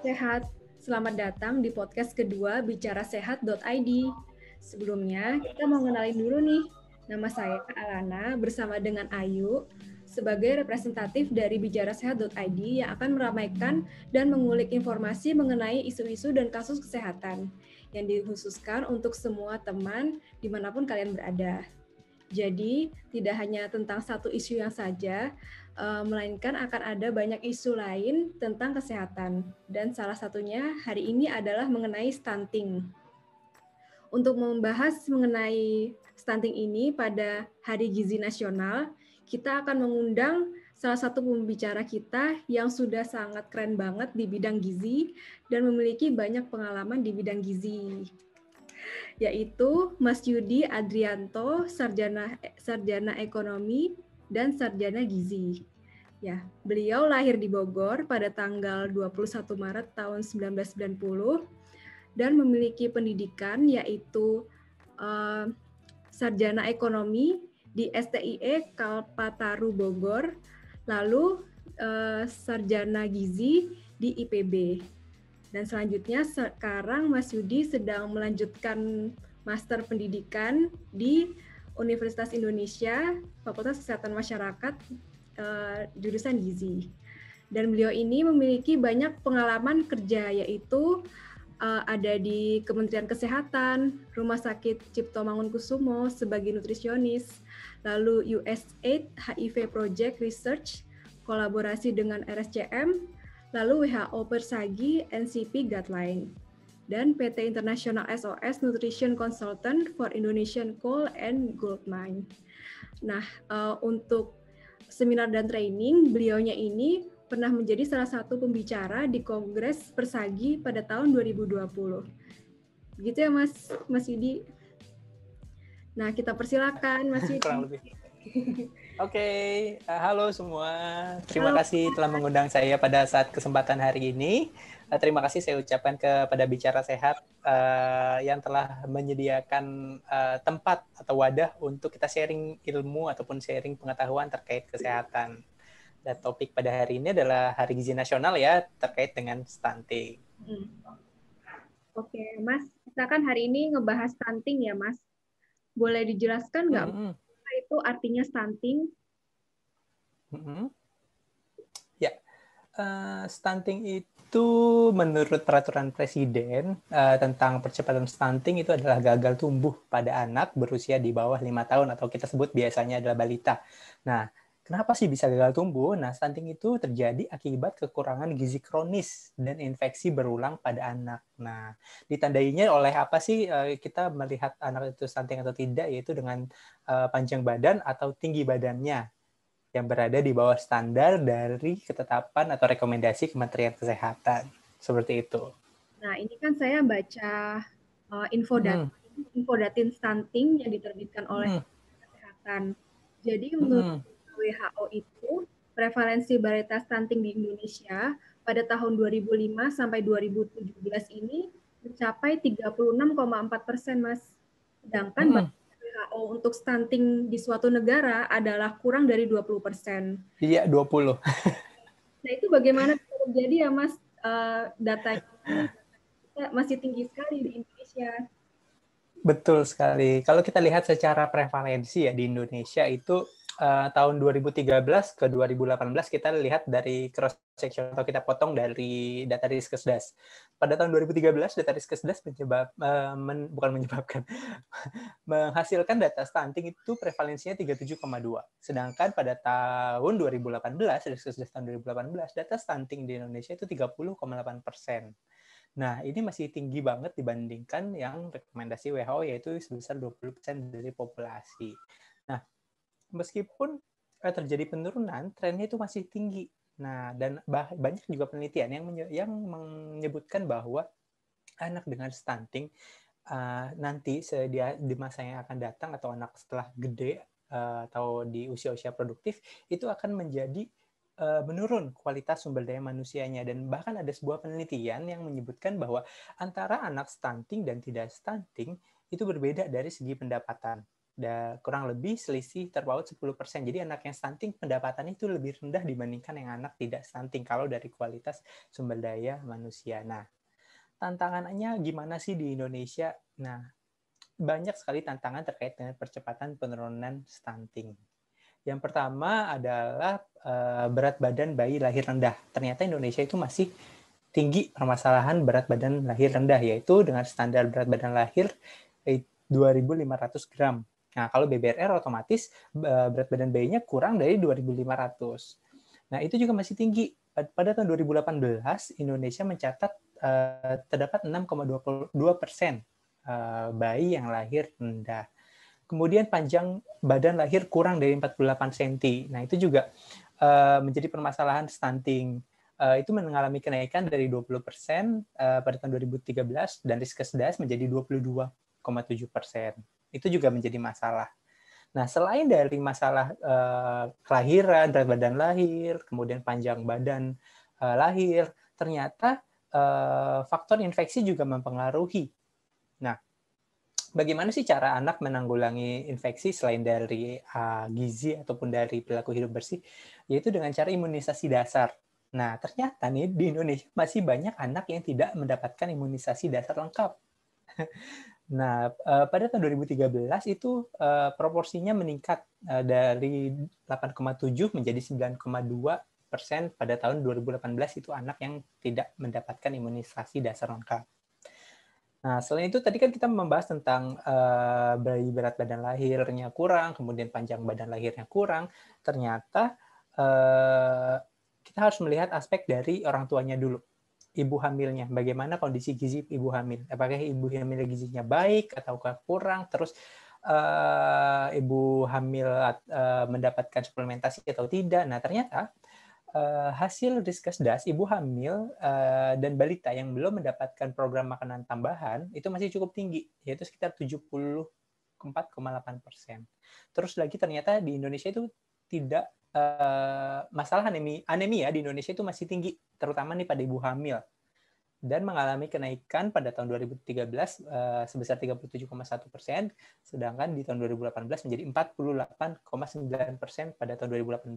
Sobat Sehat, selamat datang di podcast kedua bicarasehat.id. Sebelumnya, kita mau kenalin dulu nih. Nama saya Alana bersama dengan Ayu sebagai representatif dari bicarasehat.id yang akan meramaikan dan mengulik informasi mengenai isu-isu dan kasus kesehatan yang dikhususkan untuk semua teman dimanapun kalian berada. Jadi, tidak hanya tentang satu isu yang saja, melainkan akan ada banyak isu lain tentang kesehatan. Dan salah satunya hari ini adalah mengenai stunting. Untuk membahas mengenai stunting ini pada Hari Gizi Nasional, kita akan mengundang salah satu pembicara kita yang sudah sangat keren banget di bidang gizi dan memiliki banyak pengalaman di bidang gizi, yaitu Mas Yudi Adrianto, sarjana ekonomi dan sarjana gizi. Ya, beliau lahir di Bogor pada tanggal 21 Maret tahun 1990 dan memiliki pendidikan yaitu sarjana ekonomi di STIE Kalpataru Bogor, lalu sarjana gizi di IPB. Dan selanjutnya sekarang Mas Yudi sedang melanjutkan master pendidikan di Universitas Indonesia, Fakultas Kesehatan Masyarakat, jurusan gizi. Dan beliau ini memiliki banyak pengalaman kerja, yaitu ada di Kementerian Kesehatan, Rumah Sakit Cipto Mangunkusumo sebagai nutrisionis, lalu USAID HIV Project Research, kolaborasi dengan RSCM, lalu WHO Persagi NCP Guideline, dan PT International SOS Nutrition Consultant for Indonesian Coal and Gold Mine. Nah, untuk seminar dan training, beliaunya ini pernah menjadi salah satu pembicara di Kongres Persagi pada tahun 2020. Begitu ya Mas Yudi. Nah, kita persilakan Mas Yudi. Kurang lebih. Oke, halo semua. Terima kasih telah mengundang saya pada saat kesempatan hari ini. Terima kasih saya ucapkan kepada Bicara Sehat yang telah menyediakan tempat atau wadah untuk kita sharing ilmu ataupun sharing pengetahuan terkait kesehatan. Dan topik pada hari ini adalah Hari Gizi Nasional ya, terkait dengan stunting. Oke, Mas, kita kan hari ini ngebahas stunting ya, Mas. Boleh dijelaskan nggak apa itu artinya stunting? Ya, stunting itu menurut peraturan presiden tentang percepatan stunting itu adalah gagal tumbuh pada anak berusia di bawah 5 tahun atau kita sebut biasanya adalah balita. Nah, kenapa sih bisa gagal tumbuh? Nah, stunting itu terjadi akibat kekurangan gizi kronis dan infeksi berulang pada anak. Nah, ditandainya oleh apa sih kita melihat anak itu stunting atau tidak, yaitu dengan panjang badan atau tinggi badannya yang berada di bawah standar dari ketetapan atau rekomendasi Kementerian Kesehatan. Seperti itu. Nah, ini kan saya baca infodatin stunting yang diterbitkan oleh Kesehatan. Jadi menurut WHO itu prevalensi balita stunting di Indonesia pada tahun 2005 sampai 2017 ini mencapai 36,4%, Mas. Sedangkan WHO untuk stunting di suatu negara adalah kurang dari 20%. Iya, 20. Nah, itu bagaimana terjadi ya, Mas? Datanya masih tinggi sekali di Indonesia. Betul sekali. Kalau kita lihat secara prevalensi ya di Indonesia itu tahun 2013 ke 2018 kita lihat dari cross section atau kita potong dari data Riskesdas. Pada tahun 2013 data Riskesdas menghasilkan data stunting itu prevalensinya 37,2. Sedangkan pada tahun 2018 Riskesdas tahun 2018 data stunting di Indonesia itu 30,8%. Nah, ini masih tinggi banget dibandingkan yang rekomendasi WHO yaitu sebesar 20% dari populasi. Nah, meskipun terjadi penurunan, trennya itu masih tinggi. Nah, dan banyak juga penelitian yang menyebutkan bahwa anak dengan stunting nanti di masa yang akan datang atau anak setelah gede atau di usia-usia produktif itu akan menjadi menurun kualitas sumber daya manusianya, dan bahkan ada sebuah penelitian yang menyebutkan bahwa antara anak stunting dan tidak stunting itu berbeda dari segi pendapatan. kurang lebih selisih terpaut 10%. Jadi anak yang stunting pendapatannya itu lebih rendah dibandingkan yang anak tidak stunting kalau dari kualitas sumber daya manusia. Nah, tantangannya gimana sih di Indonesia? Nah, banyak sekali tantangan terkait dengan percepatan penurunan stunting. Yang pertama adalah berat badan bayi lahir rendah. Ternyata Indonesia itu masih tinggi permasalahan berat badan lahir rendah, yaitu dengan standar berat badan lahir 2.500 gram. Nah, kalau BBRR otomatis berat badan bayinya kurang dari 2.500. Nah, itu juga masih tinggi. Pada tahun 2018, Indonesia mencatat terdapat 6,22% bayi yang lahir rendah. Kemudian panjang badan lahir kurang dari 48 cm. Nah, itu juga menjadi permasalahan stunting. Itu mengalami kenaikan dari 20% pada tahun 2013 dan Riskesdas menjadi 22,7%. Itu juga menjadi masalah. Nah, selain dari masalah kelahiran, berat badan lahir, kemudian panjang badan lahir, ternyata faktor infeksi juga mempengaruhi. Nah, bagaimana sih cara anak menanggulangi infeksi selain dari gizi ataupun dari perilaku hidup bersih? Yaitu dengan cara imunisasi dasar. Nah, ternyata nih di Indonesia masih banyak anak yang tidak mendapatkan imunisasi dasar lengkap. Nah, pada tahun 2013 itu proporsinya meningkat dari 8,7 menjadi 9,2% pada tahun 2018 itu anak yang tidak mendapatkan imunisasi dasar lengkap. Nah, selain itu tadi kan kita membahas tentang bayi berat badan lahirnya kurang, kemudian panjang badan lahirnya kurang. Ternyata kita harus melihat aspek dari orang tuanya dulu. Ibu hamilnya, bagaimana kondisi gizi ibu hamil? Apakah ibu hamil gizinya baik ataukah kurang? Terus ibu hamil mendapatkan suplementasi atau tidak? Nah, ternyata hasil Riskesdas ibu hamil dan balita yang belum mendapatkan program makanan tambahan itu masih cukup tinggi, yaitu sekitar 74,8%. Terus lagi ternyata di Indonesia itu tidak masalah anemia di Indonesia itu masih tinggi, terutama nih pada ibu hamil, dan mengalami kenaikan pada tahun 2013 sebesar 37,1%, sedangkan di tahun 2018 menjadi 48,9% pada tahun 2018.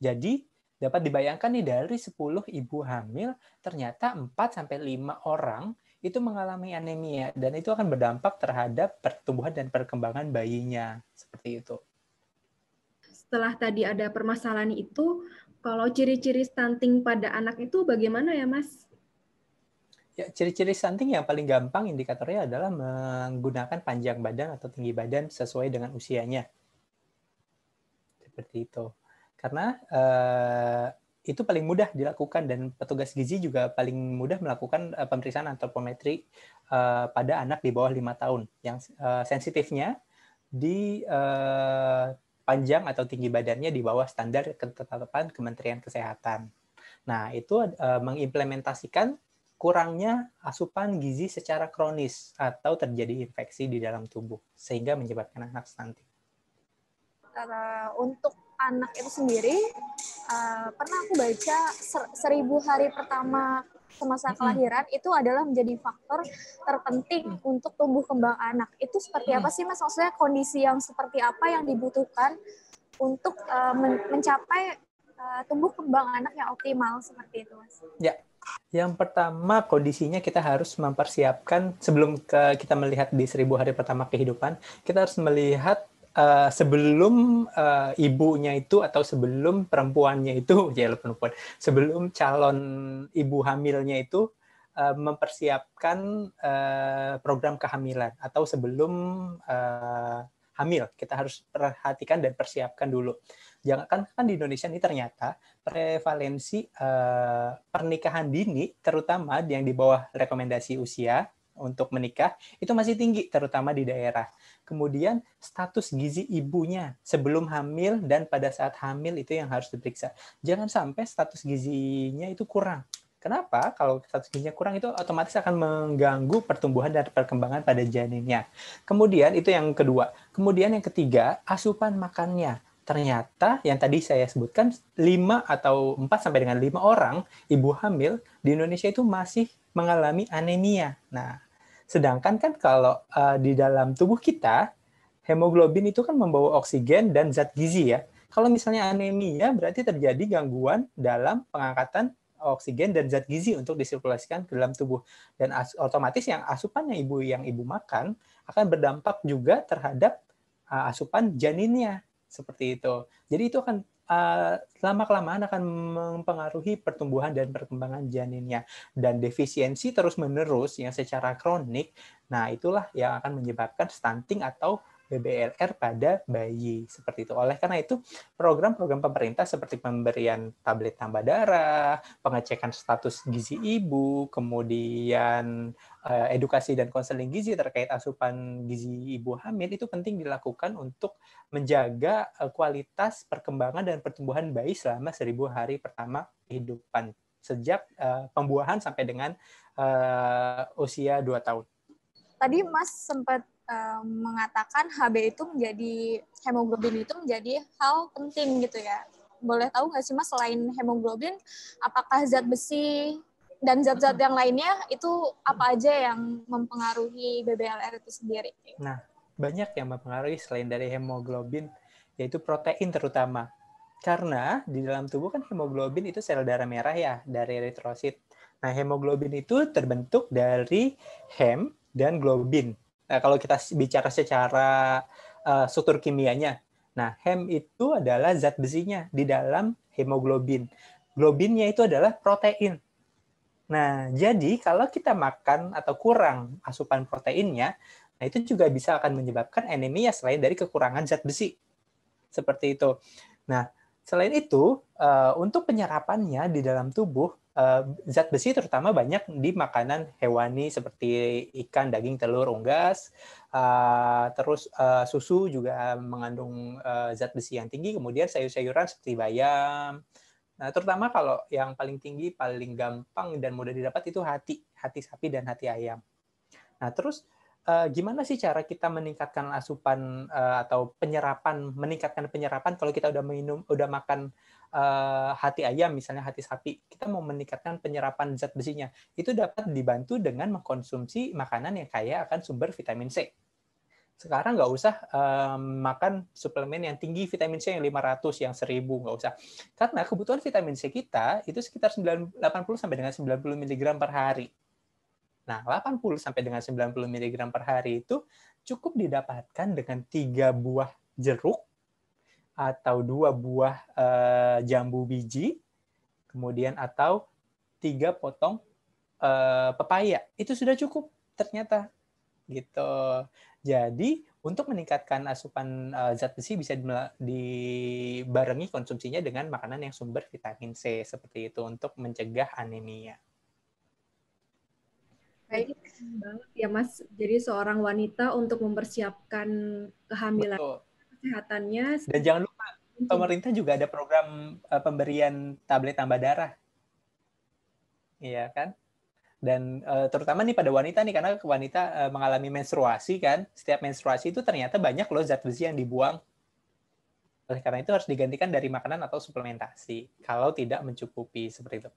Jadi dapat dibayangkan nih dari 10 ibu hamil ternyata 4-5 orang itu mengalami anemia, dan itu akan berdampak terhadap pertumbuhan dan perkembangan bayinya, seperti itu. Setelah tadi ada permasalahan itu, kalau ciri-ciri stunting pada anak itu bagaimana ya, Mas? Ya, ciri-ciri stunting yang paling gampang indikatornya adalah menggunakan panjang badan atau tinggi badan sesuai dengan usianya. Seperti itu. Karena itu paling mudah dilakukan, dan petugas gizi juga paling mudah melakukan pemeriksaan antropometri pada anak di bawah 5 tahun. Yang sensitifnya di panjang atau tinggi badannya di bawah standar ketetapan Kementerian Kesehatan. Nah, itu mengimplementasikan kurangnya asupan gizi secara kronis atau terjadi infeksi di dalam tubuh sehingga menyebabkan anak stunting. Untuk anak itu sendiri, pernah aku baca 1000 hari pertama semasa kelahiran itu adalah menjadi faktor terpenting untuk tumbuh kembang anak. Itu seperti apa sih, Mas? Maksudnya kondisi yang seperti apa yang dibutuhkan untuk mencapai tumbuh kembang anak yang optimal seperti itu, Mas? Ya, yang pertama kondisinya kita harus mempersiapkan sebelum kita melihat di 1000 hari pertama kehidupan, kita harus melihat sebelum ibunya itu atau sebelum perempuannya itu, sebelum calon ibu hamilnya itu mempersiapkan program kehamilan atau sebelum hamil, kita harus perhatikan dan persiapkan dulu. Jangan kan di Indonesia ini ternyata prevalensi pernikahan dini, terutama yang di bawah rekomendasi usia untuk menikah, itu masih tinggi, terutama di daerah. Kemudian status gizi ibunya sebelum hamil dan pada saat hamil itu yang harus diperiksa. Jangan sampai status gizinya itu kurang. Kenapa? Kalau status gizinya kurang itu otomatis akan mengganggu pertumbuhan dan perkembangan pada janinnya. Kemudian itu yang kedua. Kemudian yang ketiga, asupan makannya. Ternyata yang tadi saya sebutkan 5 atau 4 sampai dengan 5 orang ibu hamil di Indonesia itu masih mengalami anemia. Nah, sedangkan kan kalau di dalam tubuh kita Hemoglobin itu kan membawa oksigen dan zat gizi ya. Kalau misalnya anemia berarti terjadi gangguan dalam pengangkatan oksigen dan zat gizi untuk disirkulasikan ke dalam tubuh. Dan otomatis yang asupan yang ibu makan akan berdampak juga terhadap asupan janinnya. Seperti itu. Jadi itu akan lama-kelamaan akan mempengaruhi pertumbuhan dan perkembangan janinnya. Dan defisiensi terus-menerus yang secara kronik, nah itulah yang akan menyebabkan stunting atau BBLR pada bayi seperti itu. Oleh karena itu, program-program pemerintah seperti pemberian tablet tambah darah, pengecekan status gizi ibu, kemudian edukasi dan konseling gizi terkait asupan gizi ibu hamil itu penting dilakukan untuk menjaga kualitas perkembangan dan pertumbuhan bayi selama 1000 hari pertama kehidupan sejak pembuahan sampai dengan usia 2 tahun. Tadi Mas sempat mengatakan HB itu menjadi, hemoglobin itu menjadi hal penting gitu ya. Boleh tahu nggak sih Mas, selain hemoglobin, apakah zat besi dan zat-zat yang lainnya itu apa aja yang mempengaruhi BBLR itu sendiri? Nah, banyak yang mempengaruhi selain dari hemoglobin, yaitu protein terutama. Karena di dalam tubuh kan hemoglobin itu sel darah merah ya, dari eritrosit. Nah, hemoglobin itu terbentuk dari hem dan globin. Nah, kalau kita bicara secara struktur kimianya, nah hem itu adalah zat besinya di dalam hemoglobin. Globinnya itu adalah protein. Nah, jadi kalau kita makan atau kurang asupan proteinnya, nah itu juga bisa akan menyebabkan anemia selain dari kekurangan zat besi. Seperti itu. Nah, selain itu, untuk penyerapannya di dalam tubuh, zat besi terutama banyak di makanan hewani seperti ikan, daging, telur, unggas, terus susu juga mengandung zat besi yang tinggi, kemudian sayur-sayuran seperti bayam. Nah, terutama kalau yang paling tinggi, paling gampang dan mudah didapat itu hati sapi dan hati ayam. Nah, terus gimana sih cara kita meningkatkan asupan atau meningkatkan penyerapan kalau kita udah makan hati ayam, misalnya hati sapi, kita mau meningkatkan penyerapan zat besinya. Itu dapat dibantu dengan mengkonsumsi makanan yang kaya akan sumber vitamin C. Sekarang nggak usah makan suplemen yang tinggi vitamin C yang 500, yang 1000, nggak usah. Karena kebutuhan vitamin C kita itu sekitar 80 sampai dengan 90 mg per hari. Nah, 80 sampai dengan 90 mg per hari itu cukup didapatkan dengan 3 buah jeruk atau 2 buah jambu biji, kemudian atau 3 potong pepaya. Itu sudah cukup ternyata gitu. Jadi untuk meningkatkan asupan zat besi bisa dibarengi konsumsinya dengan makanan yang sumber vitamin C seperti itu untuk mencegah anemia. Baik banget ya Mas. Jadi seorang wanita untuk mempersiapkan kehamilan, Betul. kesehatannya. Dan jangan lupa pemerintah juga ada program pemberian tablet tambah darah. Iya kan? Dan terutama nih pada wanita nih, karena wanita mengalami menstruasi kan, setiap menstruasi itu ternyata banyak loh zat besi yang dibuang. Oleh karena itu harus digantikan dari makanan atau suplementasi kalau tidak mencukupi seperti itu.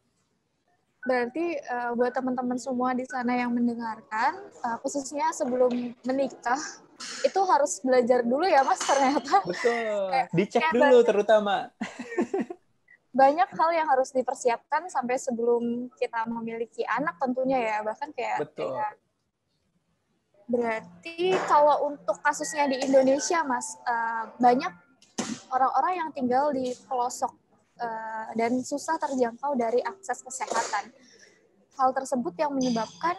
Berarti buat teman-teman semua di sana yang mendengarkan, khususnya sebelum menikah, itu harus belajar dulu ya Mas ternyata. Betul, dicek dulu terutama. Banyak hal yang harus dipersiapkan sampai sebelum kita memiliki anak tentunya ya, bahkan kayak Betul. Berarti kalau untuk kasusnya di Indonesia Mas, banyak orang-orang yang tinggal di pelosok dan susah terjangkau dari akses kesehatan. Hal tersebut yang menyebabkan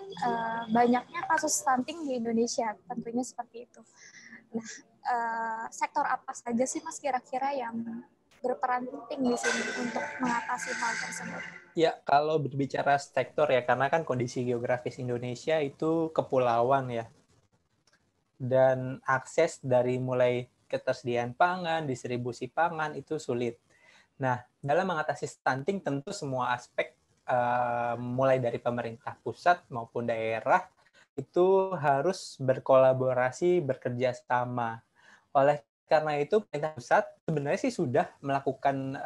banyaknya kasus stunting di Indonesia, tentunya seperti itu. Nah, sektor apa saja sih Mas kira-kira yang berperan penting di sini untuk mengatasi hal tersebut? Ya, kalau berbicara sektor ya, karena kan kondisi geografis Indonesia itu kepulauan ya. Dan akses dari mulai ketersediaan pangan, distribusi pangan itu sulit. Nah, dalam mengatasi stunting tentu semua aspek mulai dari pemerintah pusat maupun daerah itu harus berkolaborasi, bekerja sama. Oleh karena itu, pemerintah pusat sebenarnya sih sudah melakukan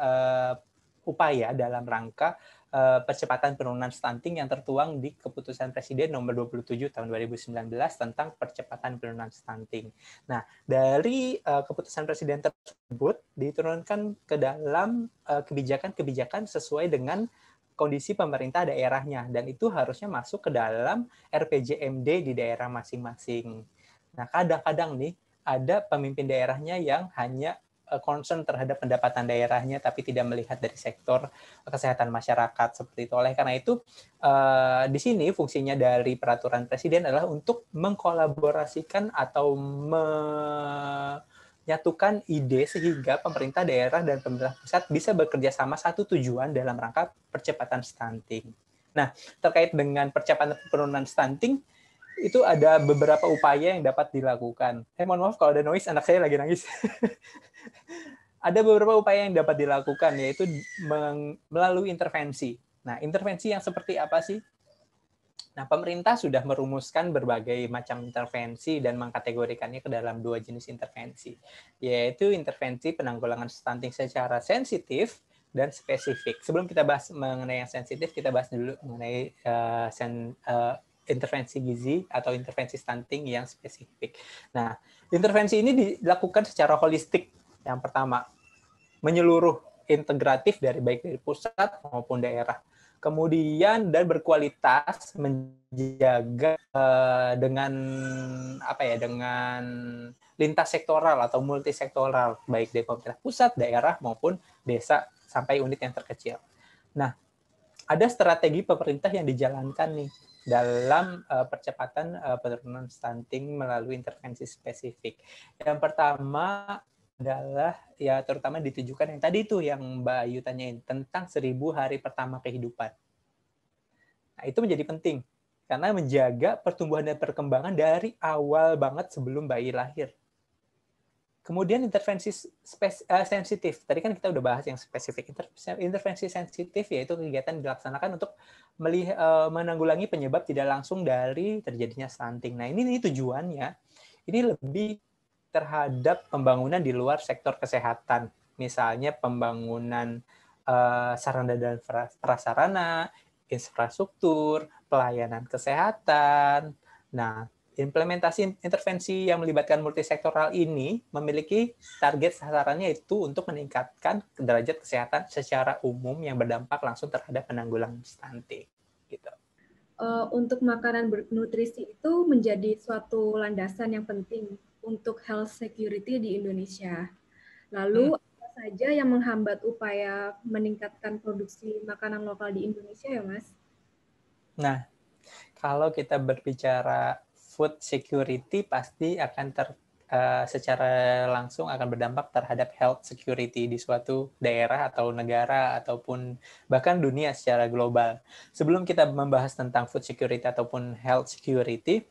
upaya dalam rangka percepatan penurunan stunting yang tertuang di Keputusan Presiden nomor 27 tahun 2019 tentang percepatan penurunan stunting. Nah, dari Keputusan Presiden tersebut diturunkan ke dalam kebijakan-kebijakan sesuai dengan kondisi pemerintah daerahnya, dan itu harusnya masuk ke dalam RPJMD di daerah masing-masing. Nah, kadang-kadang nih ada pemimpin daerahnya yang hanya concern terhadap pendapatan daerahnya, tapi tidak melihat dari sektor kesehatan masyarakat seperti itu. Oleh karena itu, di sini fungsinya dari peraturan presiden adalah untuk mengkolaborasikan atau menyatukan ide sehingga pemerintah daerah dan pemerintah pusat bisa bekerja sama satu tujuan dalam rangka percepatan stunting. Nah, terkait dengan percepatan penurunan stunting, itu ada beberapa upaya yang dapat dilakukan. Mohon maaf kalau ada noise, anak saya lagi nangis. Ada beberapa upaya yang dapat dilakukan, yaitu melalui intervensi. Nah, intervensi yang seperti apa sih? Nah, pemerintah sudah merumuskan berbagai macam intervensi dan mengkategorikannya ke dalam 2 jenis intervensi, yaitu intervensi penanggulangan stunting secara sensitif dan spesifik. Sebelum kita bahas mengenai yang sensitif, kita bahas dulu mengenai intervensi gizi atau intervensi stunting yang spesifik. Nah, intervensi ini dilakukan secara holistik. Yang pertama, menyeluruh, integratif dari baik dari pusat maupun daerah. Kemudian dan berkualitas, menjaga dengan dengan lintas sektoral atau multisektoral, baik dari pemerintah pusat, daerah maupun desa sampai unit yang terkecil. Nah, ada strategi pemerintah yang dijalankan nih dalam percepatan penurunan stunting melalui intervensi spesifik. Yang pertama adalah ya terutama ditujukan yang tadi itu yang Mbak Ayu tanyain tentang 1000 hari pertama kehidupan. Nah, itu menjadi penting karena menjaga pertumbuhan dan perkembangan dari awal banget sebelum bayi lahir. Kemudian intervensi sensitif. Tadi kan kita udah bahas yang spesifik. Intervensi sensitif yaitu kegiatan dilaksanakan untuk menanggulangi penyebab tidak langsung dari terjadinya stunting. Nah, ini tujuannya. Ini lebih terhadap pembangunan di luar sektor kesehatan. Misalnya pembangunan sarana dan prasarana, infrastruktur, pelayanan kesehatan. Nah, implementasi intervensi yang melibatkan multisektoral ini memiliki target sasarannya itu untuk meningkatkan derajat kesehatan secara umum yang berdampak langsung terhadap penanggulangan stunting. Gitu. Untuk makanan bernutrisi itu menjadi suatu landasan yang penting untuk health security di Indonesia. Lalu apa saja yang menghambat upaya meningkatkan produksi makanan lokal di Indonesia ya, Mas? Nah, kalau kita berbicara food security pasti akan secara langsung akan berdampak terhadap health security di suatu daerah atau negara ataupun bahkan dunia secara global. Sebelum kita membahas tentang food security ataupun health security,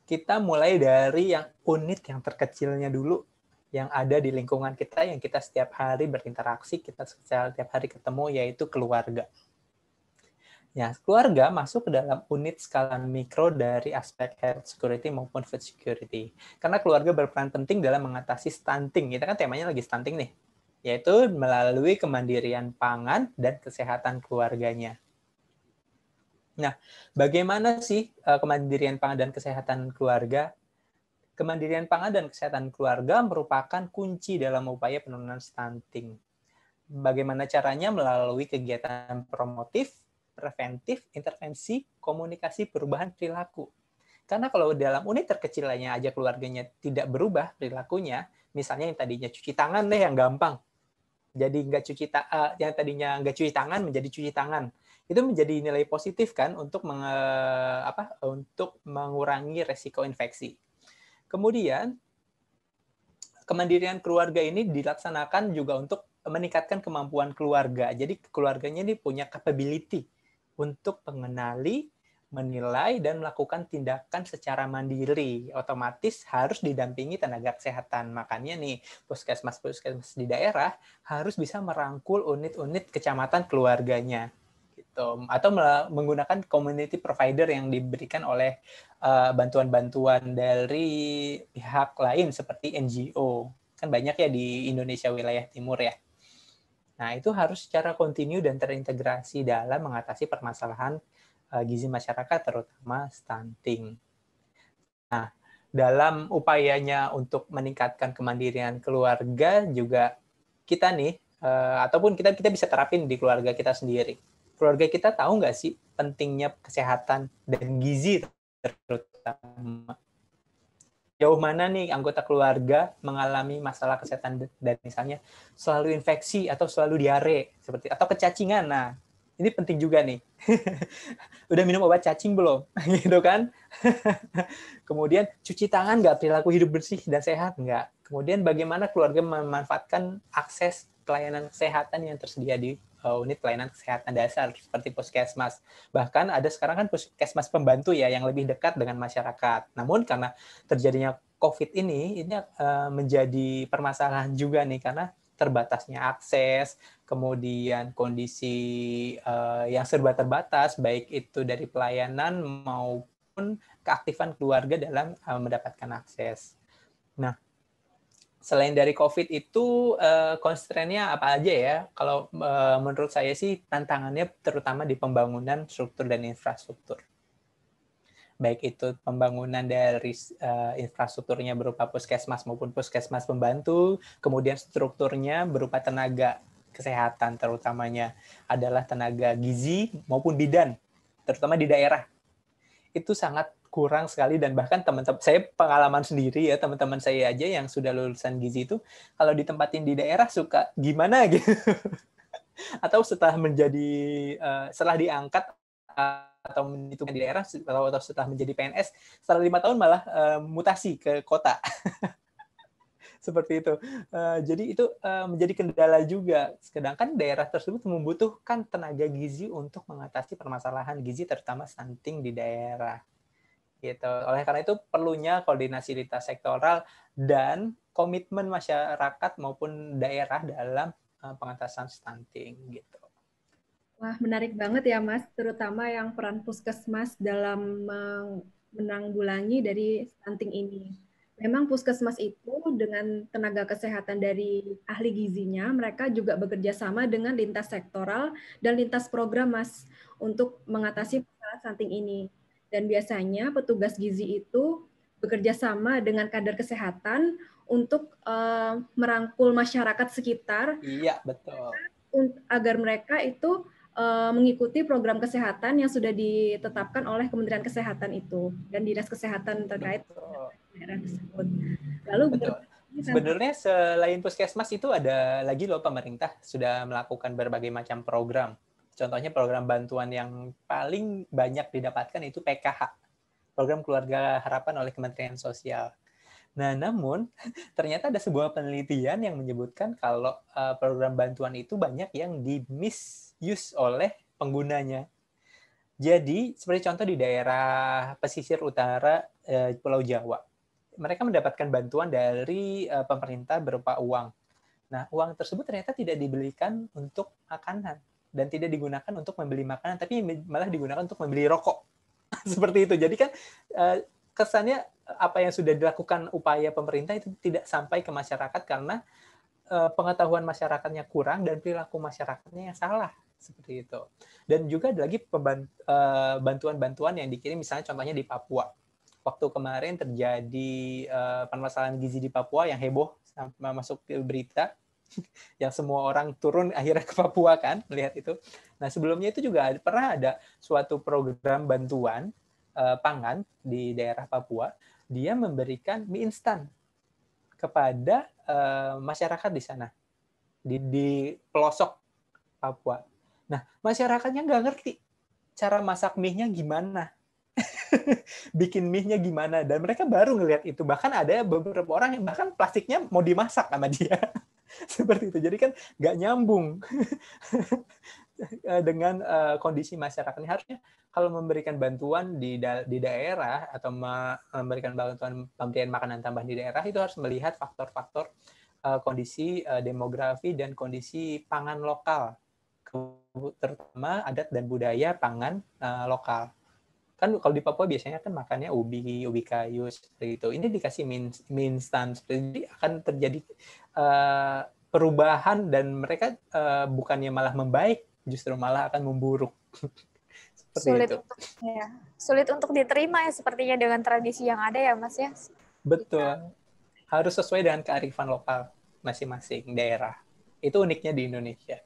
kita mulai dari yang unit yang terkecilnya dulu yang ada di lingkungan kita yang kita setiap hari berinteraksi, kita setiap hari ketemu, yaitu keluarga. Ya, keluarga masuk ke dalam unit skala mikro dari aspek health security maupun food security. Karena keluarga berperan penting dalam mengatasi stunting. Kita kan temanya lagi stunting nih, yaitu melalui kemandirian pangan dan kesehatan keluarganya. Nah, bagaimana sih kemandirian pangan dan kesehatan keluarga? Kemandirian pangan dan kesehatan keluarga merupakan kunci dalam upaya penurunan stunting. Bagaimana caranya? Melalui kegiatan promotif, preventif, intervensi, komunikasi, perubahan perilaku. Karena kalau dalam unit terkecilnya aja keluarganya tidak berubah perilakunya, misalnya yang tadinya cuci tangan deh yang gampang, jadi yang tadinya nggak cuci tangan menjadi cuci tangan, itu menjadi nilai positif kan untuk mengurangi resiko infeksi. Kemudian kemandirian keluarga ini dilaksanakan juga untuk meningkatkan kemampuan keluarga. Jadi keluarganya ini punya capability untuk mengenali, menilai, dan melakukan tindakan secara mandiri. Otomatis harus didampingi tenaga kesehatan. Makanya nih, puskesmas di daerah harus bisa merangkul unit-unit kecamatan keluarganya. Gitu. Atau menggunakan community provider yang diberikan oleh bantuan-bantuan dari pihak lain seperti NGO. Kan banyak ya di Indonesia wilayah timur ya. Nah, itu harus secara kontinu dan terintegrasi dalam mengatasi permasalahan gizi masyarakat, terutama stunting. Nah, dalam upayanya untuk meningkatkan kemandirian keluarga juga kita nih, ataupun kita bisa terapin di keluarga kita sendiri. Keluarga kita tahu nggak sih pentingnya kesehatan dan gizi terutama? Jauh mana nih anggota keluarga mengalami masalah kesehatan dan misalnya selalu infeksi atau selalu diare seperti atau kecacingan. Nah, ini penting juga nih. Udah minum obat cacing belum? Gitu kan? Kemudian cuci tangan nggak, perilaku hidup bersih dan sehat nggak? Kemudian bagaimana keluarga memanfaatkan akses pelayanan kesehatan yang tersedia di unit pelayanan kesehatan dasar seperti puskesmas. Bahkan ada sekarang kan puskesmas pembantu ya yang lebih dekat dengan masyarakat. Namun karena terjadinya COVID ini menjadi permasalahan juga nih karena terbatasnya akses, kemudian kondisi yang serba terbatas, baik itu dari pelayanan maupun keaktifan keluarga dalam mendapatkan akses. Nah, selain dari COVID itu, constraint-nya apa aja ya? Kalau menurut saya sih tantangannya terutama di pembangunan struktur dan infrastruktur. Baik itu pembangunan dari infrastrukturnya berupa puskesmas maupun puskesmas pembantu, kemudian strukturnya berupa tenaga kesehatan, terutamanya adalah tenaga gizi maupun bidan, terutama di daerah. Itu sangat kurang sekali dan bahkan teman-teman saya pengalaman sendiri ya, teman-teman saya aja yang sudah lulusan gizi itu kalau ditempatin di daerah suka gimana gitu atau setelah diangkat atau itu di daerah atau setelah menjadi PNS setelah 5 tahun malah mutasi ke kota. Seperti itu. Jadi itu menjadi kendala juga. Sedangkan daerah tersebut membutuhkan tenaga gizi untuk mengatasi permasalahan gizi terutama stunting di daerah. Gitu. Oleh karena itu perlunya koordinasi lintas sektoral dan komitmen masyarakat maupun daerah dalam pengatasan stunting gitu. Wah, menarik banget ya, Mas, terutama yang peran puskesmas dalam menanggulangi dari stunting ini. Memang puskesmas itu dengan tenaga kesehatan dari ahli gizinya, mereka juga bekerja sama dengan lintas sektoral dan lintas program, Mas, untuk mengatasi masalah stunting ini. Dan biasanya petugas gizi itu bekerja sama dengan kader kesehatan untuk merangkul masyarakat sekitar. Iya, betul. Agar mereka itu mengikuti program kesehatan yang sudah ditetapkan oleh Kementerian Kesehatan itu dan Dinas Kesehatan terkait daerah tersebut. Lalu betul. Sebenarnya selain puskesmas itu ada lagi loh pemerintah sudah melakukan berbagai macam program. Contohnya program bantuan yang paling banyak didapatkan itu PKH, Program Keluarga Harapan oleh Kementerian Sosial. Nah, namun ternyata ada sebuah penelitian yang menyebutkan kalau program bantuan itu banyak yang di-misuse oleh penggunanya. Jadi, seperti contoh di daerah pesisir utara Pulau Jawa, mereka mendapatkan bantuan dari pemerintah berupa uang. Nah, uang tersebut ternyata tidak dibelikan untuk makanan dan tidak digunakan untuk membeli makanan, tapi malah digunakan untuk membeli rokok. Seperti itu. Jadi kan kesannya apa yang sudah dilakukan upaya pemerintah itu tidak sampai ke masyarakat karena pengetahuan masyarakatnya kurang dan perilaku masyarakatnya yang salah seperti itu. Dan juga ada lagi bantuan-bantuan yang dikirim misalnya contohnya di Papua. Waktu kemarin terjadi permasalahan gizi di Papua yang heboh sampai masuk ke berita yang semua orang turun akhirnya ke Papua kan melihat itu. Nah, sebelumnya itu juga pernah ada suatu program bantuan pangan di daerah Papua, dia memberikan mie instan kepada masyarakat di sana, di pelosok Papua. Nah, masyarakatnya nggak ngerti cara masak mie-nya gimana, bikin mie-nya gimana, dan mereka baru ngelihat itu. Bahkan ada beberapa orang yang bahkan plastiknya mau dimasak sama dia. Seperti itu. Jadi kan nggak nyambung dengan kondisi masyarakatnya. Harusnya kalau memberikan bantuan di daerah atau memberikan bantuan pemberian makanan tambahan di daerah itu harus melihat faktor-faktor kondisi demografi dan kondisi pangan lokal, terutama adat dan budaya pangan lokal. Kan kalau di Papua biasanya kan makannya ubi kayu seperti itu. Ini dikasih mie instan, jadi akan terjadi perubahan dan mereka bukannya malah membaik, justru malah akan memburuk. Seperti itu. Sulit untuk diterima ya sepertinya dengan tradisi yang ada ya Mas ya. Betul. Harus sesuai dengan kearifan lokal masing-masing daerah. Itu uniknya di Indonesia.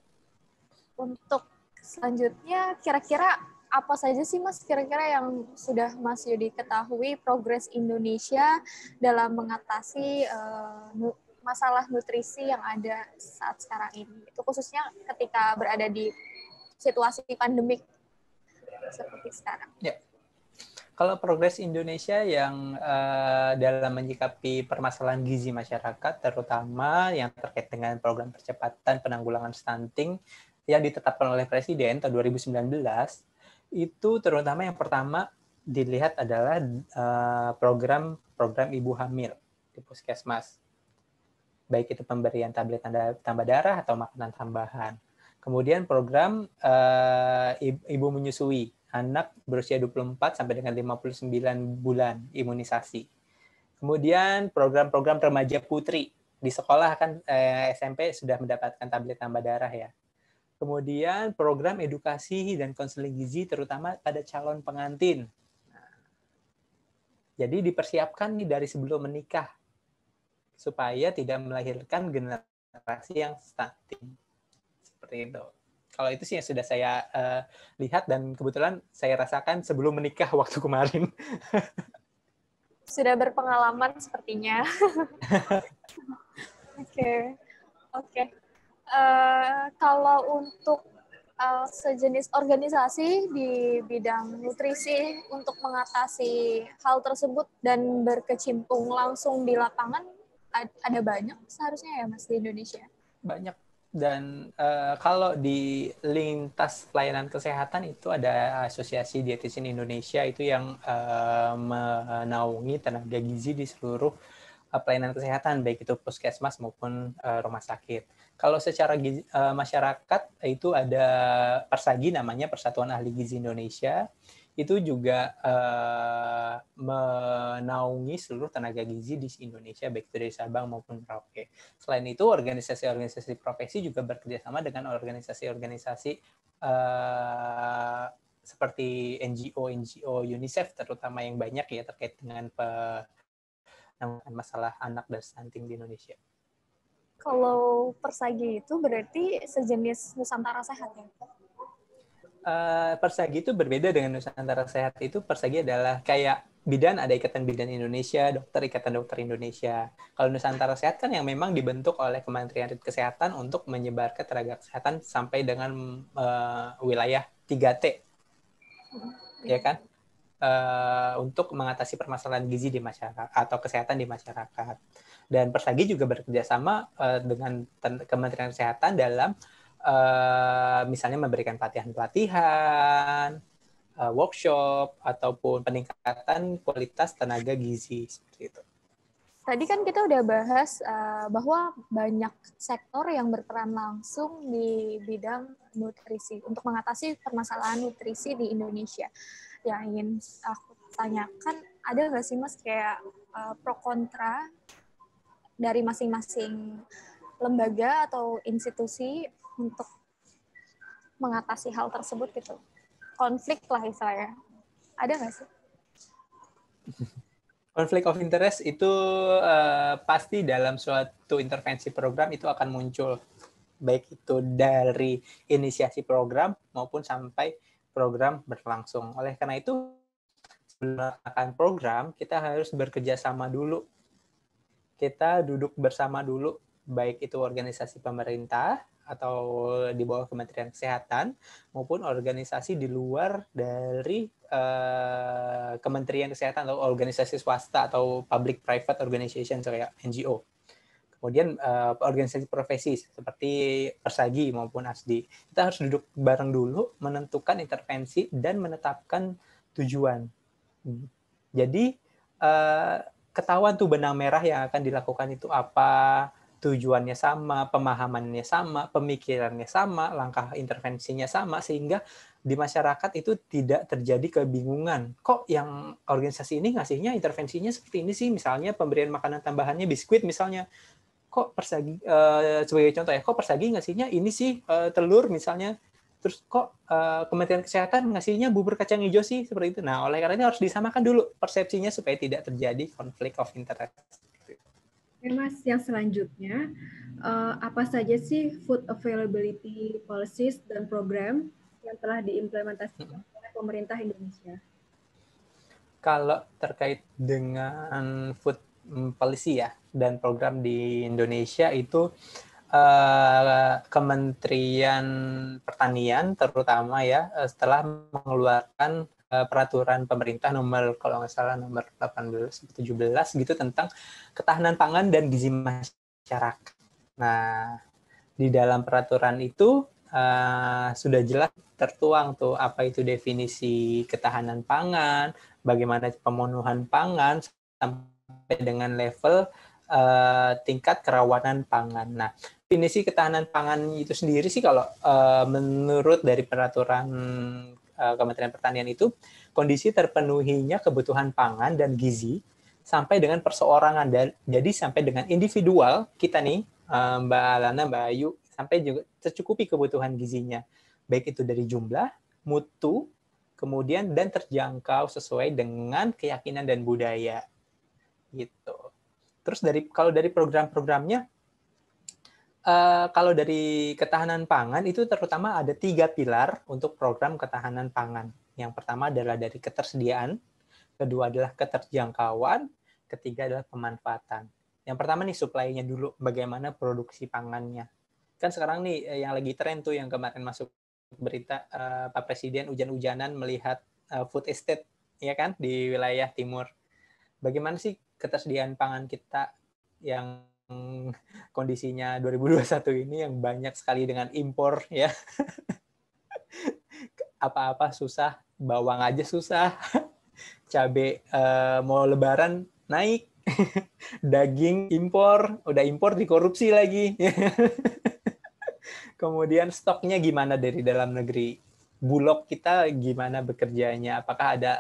Untuk selanjutnya kira-kira apa saja sih Mas kira-kira yang sudah Mas Yudi ketahui progres Indonesia dalam mengatasi masalah nutrisi yang ada saat sekarang ini? Itu khususnya ketika berada di situasi pandemik seperti sekarang. Ya. Kalau progres Indonesia yang dalam menyikapi permasalahan gizi masyarakat, terutama yang terkait dengan program percepatan penanggulangan stunting yang ditetapkan oleh Presiden tahun 2019, itu terutama yang pertama dilihat adalah program ibu hamil di puskesmas. Baik itu pemberian tablet tambah darah atau makanan tambahan. Kemudian program ibu menyusui, anak berusia 24 sampai dengan 59 bulan imunisasi. Kemudian program-program remaja putri. Di sekolah kan SMP sudah mendapatkan tablet tambah darah ya. Kemudian program edukasi dan konseling gizi terutama pada calon pengantin. Nah, jadi dipersiapkan nih dari sebelum menikah supaya tidak melahirkan generasi yang stunting. Seperti itu. Kalau itu sih yang sudah saya lihat dan kebetulan saya rasakan sebelum menikah waktu kemarin. Sudah berpengalaman sepertinya. Oke. Kalau untuk sejenis organisasi di bidang nutrisi untuk mengatasi hal tersebut dan berkecimpung langsung di lapangan, ada banyak seharusnya ya Mas di Indonesia? Banyak. Dan kalau di lintas pelayanan kesehatan itu ada Asosiasi Dietitian Indonesia itu yang menaungi tenaga gizi di seluruh pelayanan kesehatan, baik itu puskesmas maupun rumah sakit. Kalau secara masyarakat itu ada Persagi namanya, Persatuan Ahli Gizi Indonesia, itu juga menaungi seluruh tenaga gizi di Indonesia, baik itu dari Sabang maupun Merauke. Selain itu, organisasi-organisasi profesi juga bekerjasama dengan organisasi-organisasi seperti NGO, UNICEF terutama yang banyak ya terkait dengan masalah anak dan stunting di Indonesia. Kalau Persagi itu berarti sejenis Nusantara Sehat ya? Persagi itu berbeda dengan Nusantara Sehat. Itu Persagi adalah kayak bidan, ada Ikatan Bidan Indonesia, dokter Ikatan Dokter Indonesia. Kalau Nusantara Sehat kan yang memang dibentuk oleh Kementerian Kesehatan untuk menyebarkan tenaga kesehatan sampai dengan wilayah 3T. Ya kan? Untuk mengatasi permasalahan gizi di masyarakat atau kesehatan di masyarakat. Dan Persagi juga bekerja sama dengan Kementerian Kesehatan dalam misalnya memberikan pelatihan, workshop, ataupun peningkatan kualitas tenaga gizi seperti itu. Tadi kan kita udah bahas bahwa banyak sektor yang berperan langsung di bidang nutrisi untuk mengatasi permasalahan nutrisi di Indonesia. Yang ingin aku tanyakan, ada nggak sih Mas kayak pro kontra dari masing-masing lembaga atau institusi untuk mengatasi hal tersebut gitu? Konflik lah istilahnya. Ada nggak sih? Konflik of interest itu pasti dalam suatu intervensi program itu akan muncul. Baik itu dari inisiasi program maupun sampai program berlangsung. Oleh karena itu, sebelum melakukan program, kita harus bekerja sama dulu. Kita duduk bersama dulu, baik itu organisasi pemerintah atau di bawah Kementerian Kesehatan, maupun organisasi di luar dari Kementerian Kesehatan atau organisasi swasta atau public-private organization, kayak NGO. Kemudian organisasi profesi seperti Persagi maupun ASDI. Kita harus duduk bareng dulu, menentukan intervensi dan menetapkan tujuan. Jadi ketahuan tuh benang merah yang akan dilakukan itu apa, tujuannya sama, pemahamannya sama, pemikirannya sama, langkah intervensinya sama, sehingga di masyarakat itu tidak terjadi kebingungan. Kok yang organisasi ini ngasihnya intervensinya seperti ini sih? Misalnya pemberian makanan tambahannya biskuit misalnya. kok Persagi sebagai contoh ya, kok Persagi ngasihnya ini sih telur misalnya, terus kok Kementerian Kesehatan ngasihnya bubur kacang hijau sih seperti itu. Nah, oleh karena itu harus disamakan dulu persepsinya supaya tidak terjadi konflik of interest. Oke, Mas, yang selanjutnya, apa saja sih food availability policies dan program yang telah diimplementasikan oleh pemerintah Indonesia? Kalau terkait dengan food policy ya dan program di Indonesia itu Kementerian Pertanian terutama ya setelah mengeluarkan peraturan pemerintah nomor kalau nggak salah nomor 18 17 gitu tentang ketahanan pangan dan gizi masyarakat. Nah, di dalam peraturan itu sudah jelas tertuang tuh apa itu definisi ketahanan pangan, bagaimana pemenuhan pangan sampai dengan level tingkat kerawanan pangan. Nah, definisi ketahanan pangan itu sendiri sih kalau menurut dari peraturan Kementerian Pertanian itu kondisi terpenuhinya kebutuhan pangan dan gizi sampai dengan perseorangan. Jadi sampai dengan individual kita nih, Mbak Alana, Mbak Ayu, sampai juga tercukupi kebutuhan gizinya. Baik itu dari jumlah, mutu, kemudian dan terjangkau sesuai dengan keyakinan dan budaya. Gitu. Terus kalau dari program-programnya, kalau dari ketahanan pangan itu terutama ada 3 pilar untuk program ketahanan pangan. Yang pertama adalah dari ketersediaan, kedua adalah keterjangkauan, ketiga adalah pemanfaatan. Yang pertama nih supply-nya dulu, bagaimana produksi pangannya. Kan sekarang nih yang lagi tren tuh yang kemarin masuk berita Pak Presiden hujan-hujanan melihat food estate ya kan di wilayah timur. Bagaimana sih ketersediaan pangan kita yang kondisinya 2021 ini yang banyak sekali dengan impor ya. Apa-apa susah, bawang aja susah. Cabai mau lebaran naik. Daging impor, udah impor dikorupsi lagi. Kemudian stoknya gimana dari dalam negeri? Bulog kita gimana bekerjanya? Apakah ada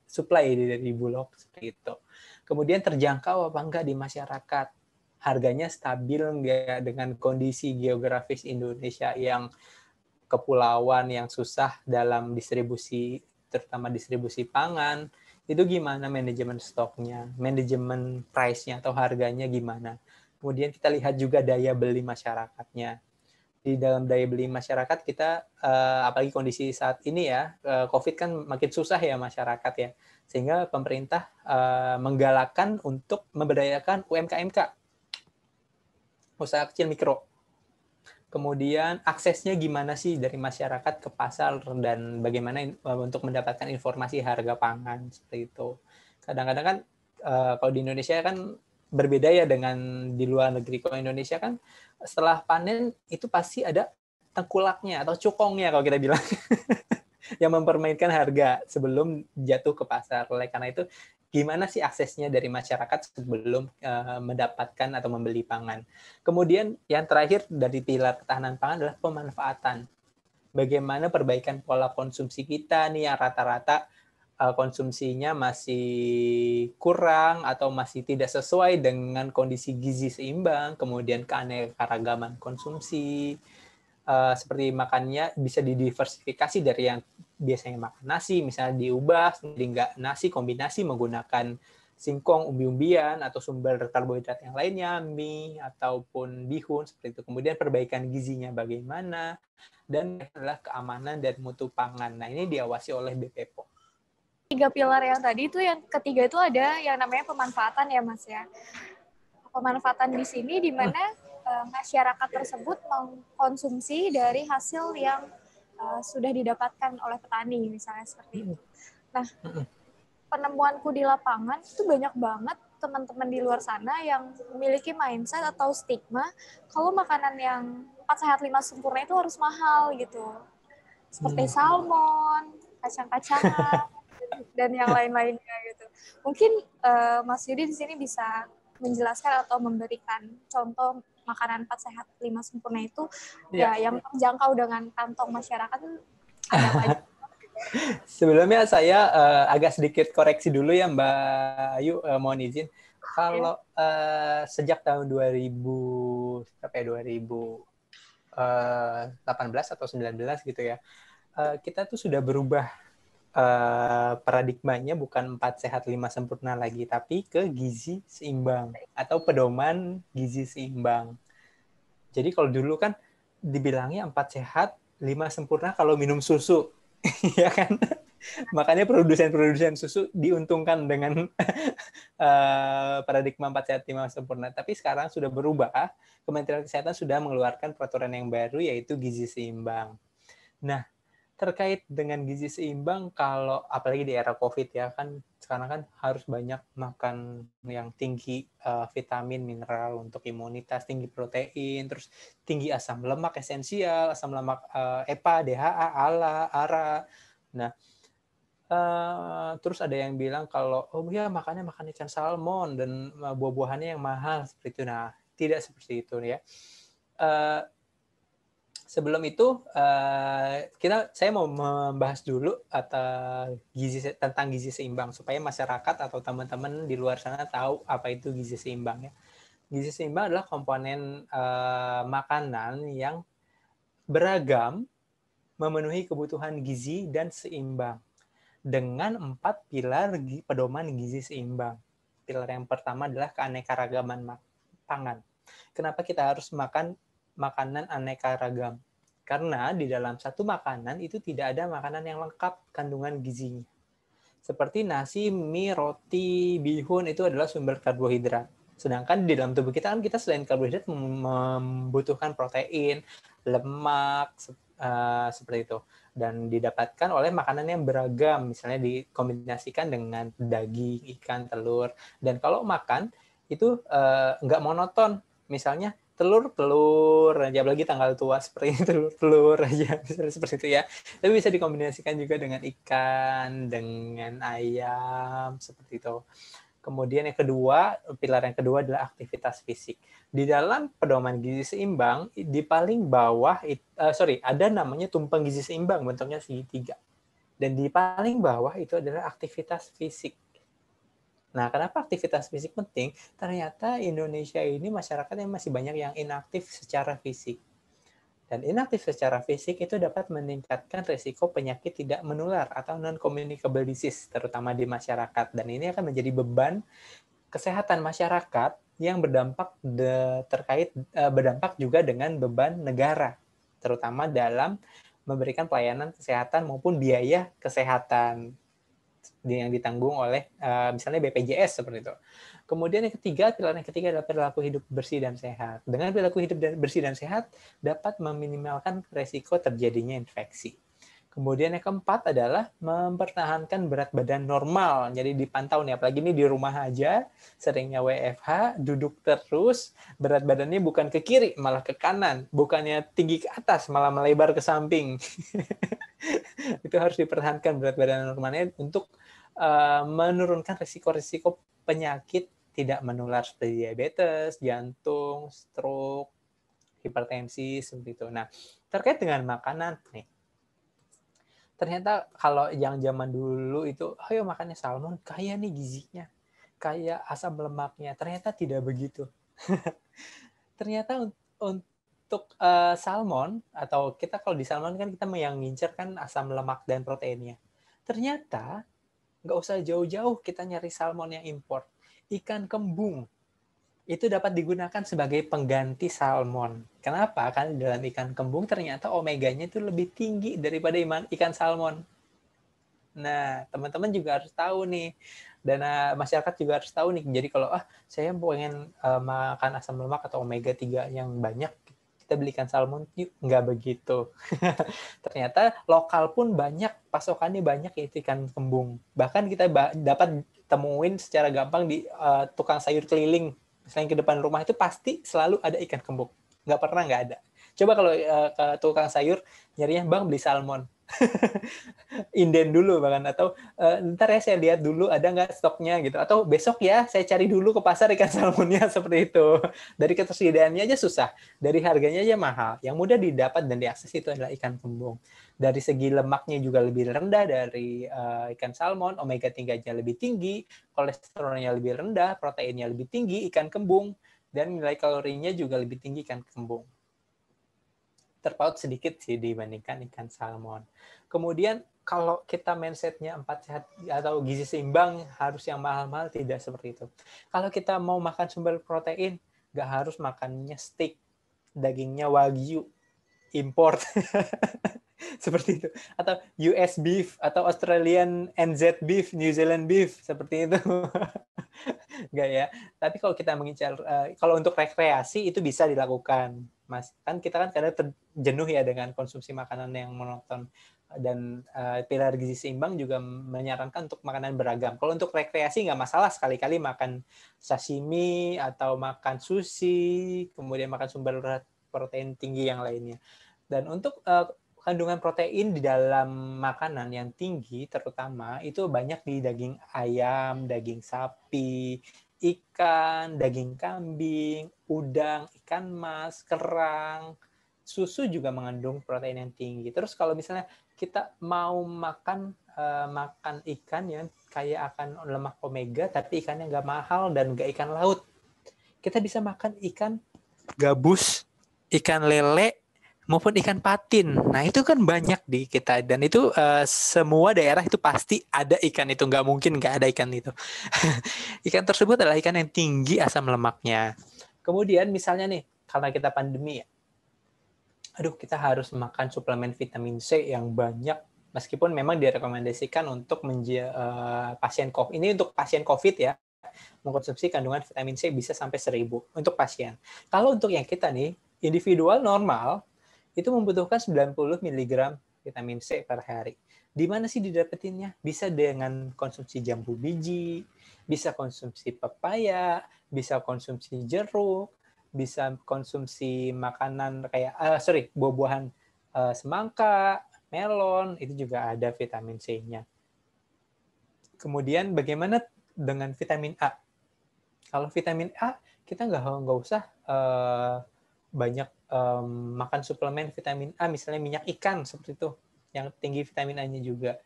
supply dari Bulog seperti itu? Kemudian terjangkau apa enggak di masyarakat? Harganya stabil enggak dengan kondisi geografis Indonesia yang kepulauan yang susah dalam distribusi, terutama distribusi pangan? Itu gimana manajemen stoknya, manajemen price-nya atau harganya gimana? Kemudian kita lihat juga daya beli masyarakatnya. Di dalam daya beli masyarakat kita, apalagi kondisi saat ini ya, COVID kan makin susah ya masyarakat ya, sehingga pemerintah menggalakkan untuk memberdayakan UMKM, usaha kecil mikro. Kemudian aksesnya gimana sih dari masyarakat ke pasar dan bagaimana untuk mendapatkan informasi harga pangan seperti itu. Kadang-kadang kan kalau di Indonesia kan berbeda ya dengan di luar negeri. Kalau Indonesia kan setelah panen itu pasti ada tengkulaknya atau cukongnya kalau kita bilang yang mempermainkan harga sebelum jatuh ke pasar. Oleh karena itu gimana sih aksesnya dari masyarakat sebelum mendapatkan atau membeli pangan. Kemudian yang terakhir dari pilar ketahanan pangan adalah pemanfaatan. Bagaimana perbaikan pola konsumsi kita nih yang rata-rata konsumsinya masih kurang atau masih tidak sesuai dengan kondisi gizi seimbang, kemudian keanekaragaman konsumsi, seperti makannya bisa didiversifikasi dari yang biasanya makan nasi, misalnya diubah jadi nggak nasi, kombinasi menggunakan singkong, umbi-umbian, atau sumber karbohidrat yang lainnya, mie, ataupun bihun, seperti itu. Kemudian perbaikan gizinya bagaimana, dan adalah keamanan dan mutu pangan. Nah, ini diawasi oleh BPOM. 3 pilar yang tadi itu yang ketiga itu ada yang namanya pemanfaatan ya Mas ya. Pemanfaatan di sini di mana masyarakat tersebut mengkonsumsi dari hasil yang sudah didapatkan oleh petani misalnya seperti itu. Nah, penemuanku di lapangan itu banyak banget teman-teman di luar sana yang memiliki mindset atau stigma kalau makanan yang 4 sehat 5 sempurna itu harus mahal gitu. Seperti salmon, kacang-kacangan, dan yang lain-lainnya gitu. Mungkin Mas Yudi di sini bisa menjelaskan atau memberikan contoh makanan 4 sehat 5 sempurna itu ya yang terjangkau dengan kantong masyarakat ada apa aja? Sebelumnya saya agak sedikit koreksi dulu ya Mbak Ayu, mohon izin. Kalau sejak tahun 2018 atau 19 gitu ya, kita tuh sudah berubah paradigmanya bukan 4 sehat 5 sempurna lagi, tapi ke gizi seimbang atau pedoman gizi seimbang. Jadi kalau dulu kan dibilangnya 4 sehat 5 sempurna kalau minum susu, ya kan? Makanya produsen susu diuntungkan dengan paradigma 4 sehat 5 sempurna. Tapi sekarang sudah berubah. Kementerian Kesehatan sudah mengeluarkan peraturan yang baru, yaitu gizi seimbang. Nah, terkait dengan gizi seimbang, kalau apalagi di era COVID ya, kan sekarang kan harus banyak makan yang tinggi vitamin, mineral untuk imunitas, tinggi protein, terus tinggi asam lemak esensial, asam lemak EPA, DHA, ALA, ARA. Nah, terus ada yang bilang kalau makan ikan salmon dan buah-buahannya yang mahal seperti itu. Nah, tidak seperti itu ya. Sebelum itu saya mau membahas dulu tentang gizi seimbang supaya masyarakat atau teman-teman di luar sana tahu apa itu gizi seimbang ya. Gizi seimbang adalah komponen makanan yang beragam, memenuhi kebutuhan gizi dan seimbang dengan 4 pilar pedoman gizi seimbang. Pilar yang pertama adalah keanekaragaman pangan. Kenapa kita harus makan makanan aneka ragam? Karena di dalam satu makanan itu tidak ada makanan yang lengkap kandungan gizinya. Seperti nasi, mie, roti, bihun itu adalah sumber karbohidrat. Sedangkan di dalam tubuh kita kan kita selain karbohidrat membutuhkan protein, lemak, seperti itu. Dan didapatkan oleh makanan yang beragam, misalnya dikombinasikan dengan daging, ikan, telur. Dan kalau makan itu nggak monoton, misalnya telur aja, apalagi tanggal tua seperti telur aja, misalnya seperti itu ya. Tapi bisa dikombinasikan juga dengan ikan, dengan ayam, seperti itu. Kemudian pilar yang kedua adalah aktivitas fisik. Di dalam pedoman gizi seimbang, di paling bawah, ada namanya tumpeng gizi seimbang, bentuknya segitiga. Dan di paling bawah itu adalah aktivitas fisik. Nah, kenapa aktivitas fisik penting? Ternyata Indonesia ini masyarakatnya masih banyak yang inaktif secara fisik. Dan inaktif secara fisik itu dapat meningkatkan risiko penyakit tidak menular atau non-communicable disease, terutama di masyarakat. Dan ini akan menjadi beban kesehatan masyarakat yang berdampak juga dengan beban negara, terutama dalam memberikan pelayanan kesehatan maupun biaya kesehatan yang ditanggung oleh misalnya BPJS seperti itu. Kemudian pilar yang ketiga adalah perilaku hidup bersih dan sehat. Dengan perilaku hidup bersih dan sehat dapat meminimalkan resiko terjadinya infeksi. Kemudian yang keempat adalah mempertahankan berat badan normal. Jadi dipantau nih, apalagi ini di rumah aja, seringnya WFH, duduk terus, berat badannya bukan ke kiri, malah ke kanan. Bukannya tinggi ke atas, malah melebar ke samping. Itu harus dipertahankan berat badan normalnya untuk menurunkan risiko-risiko penyakit tidak menular seperti diabetes, jantung, stroke, hipertensi, seperti itu. Nah, terkait dengan makanan nih, ternyata kalau yang zaman dulu itu, ayo makannya salmon, kaya nih gizinya, kaya asam lemaknya. Ternyata tidak begitu. Ternyata untuk salmon, atau kita kalau di salmon kan kita yang ngincer kan asam lemak dan proteinnya. Ternyata nggak usah jauh-jauh kita nyari salmon yang impor. Ikan kembung itu dapat digunakan sebagai pengganti salmon. Kenapa? Karena dalam ikan kembung ternyata omeganya itu lebih tinggi daripada ikan salmon. Nah, teman-teman juga harus tahu nih. Dan masyarakat juga harus tahu nih. Jadi kalau saya pengen makan asam lemak atau omega 3 yang banyak, kita belikan salmon, yuk. Nggak begitu. Ternyata lokal pun banyak, pasokannya banyak, yaitu ikan kembung. Bahkan kita dapat temuin secara gampang di tukang sayur keliling. Misalnya ke depan rumah itu pasti selalu ada ikan kembung. Nggak pernah nggak ada. Coba kalau ke tukang sayur, nyarinya, bang beli salmon. Inden dulu bahkan, atau ntar ya saya lihat dulu ada nggak stoknya gitu, atau besok ya saya cari dulu ke pasar ikan salmonnya seperti itu. Dari ketersediaannya aja susah, dari harganya aja mahal. Yang mudah didapat dan diakses itu adalah ikan kembung. Dari segi lemaknya juga lebih rendah dari ikan salmon, omega 3-nya lebih tinggi, kolesterolnya lebih rendah, proteinnya lebih tinggi ikan kembung, dan nilai kalorinya juga lebih tinggi ikan kembung. Terpaut sedikit sih dibandingkan ikan salmon. Kemudian kalau kita mindsetnya 4 sehat atau gizi seimbang harus yang mahal-mahal, tidak seperti itu. Kalau kita mau makan sumber protein, nggak harus makannya steak, dagingnya wagyu, import. Seperti itu. Atau US beef, atau Australian NZ beef, New Zealand beef, seperti itu. Enggak ya. Tapi kalau kita mengincar, kalau untuk rekreasi itu bisa dilakukan, Mas. Kan kita kan kadang terjenuh ya dengan konsumsi makanan yang monoton. Dan pilar gizi seimbang juga menyarankan untuk makanan beragam. Kalau untuk rekreasi nggak masalah sekali-kali makan sashimi atau makan sushi, kemudian makan sumber protein tinggi yang lainnya. Dan untuk kandungan protein di dalam makanan yang tinggi terutama itu banyak di daging ayam, daging sapi, ikan, daging kambing, udang, ikan mas, kerang, susu juga mengandung protein yang tinggi. Terus kalau misalnya kita mau makan ikan yang kaya akan lemak omega tapi ikannya nggak mahal dan nggak ikan laut, kita bisa makan ikan gabus, ikan lele, maupun ikan patin. Nah, itu kan banyak di kita. Dan itu semua daerah itu pasti ada ikan itu. Nggak mungkin nggak ada ikan itu. Ikan tersebut adalah ikan yang tinggi asam lemaknya. Kemudian misalnya nih, karena kita pandemi ya, kita harus makan suplemen vitamin C yang banyak. Meskipun memang direkomendasikan untuk pasien COVID. Ini untuk pasien COVID ya. Mengkonsumsi kandungan vitamin C bisa sampai 1000 untuk pasien. Kalau untuk yang kita nih, individual normal, itu membutuhkan 90 mg vitamin C per hari. Di mana sih didapetinnya? Bisa dengan konsumsi jambu biji, bisa konsumsi pepaya, bisa konsumsi jeruk, bisa konsumsi makanan kayak buah-buahan semangka, melon, itu juga ada vitamin C-nya. Kemudian bagaimana dengan vitamin A? Kalau vitamin A, kita nggak usah banyak makan suplemen vitamin A, misalnya minyak ikan seperti itu, yang tinggi vitamin A-nya juga.